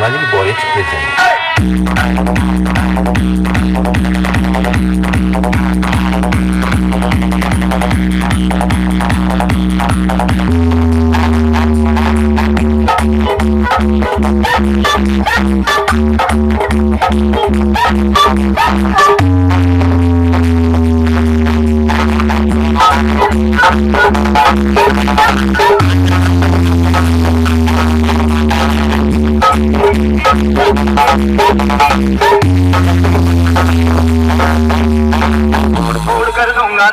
Rokhakali Boys present. फोड़ कर दूंगा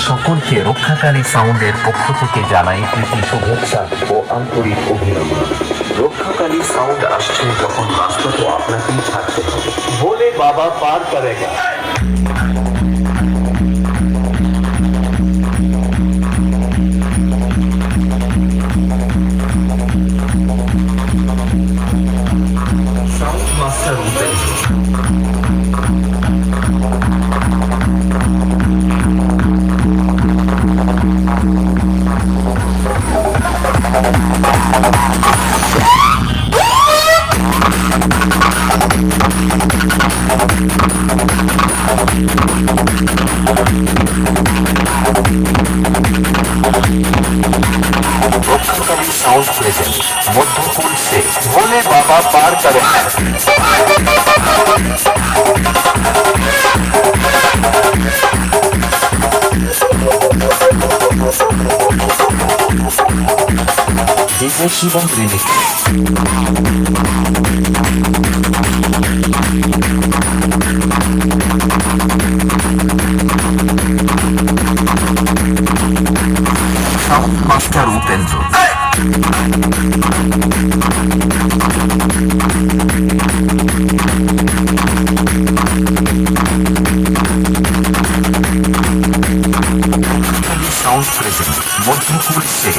সকলকে রক্ষাকালী সাউন্ডের পক্ষ থেকে জানাই প্রীতি শুভেচ্ছা ও আন্তরিক অভিনন্দন। রক্ষাকালী সাউন্ড আসছে যখন রাস্তা তো আপনাকেই থাকতে হবে। ভোলে বাবা পার করেগা। সাউন্ড মাস্টার উঠেছে। Rokhakali sound present. मध्यपुर से भोले बाबा पार करें। DJ Shivam Remix. Sound Master Upendra. Sound present. Madhupur se.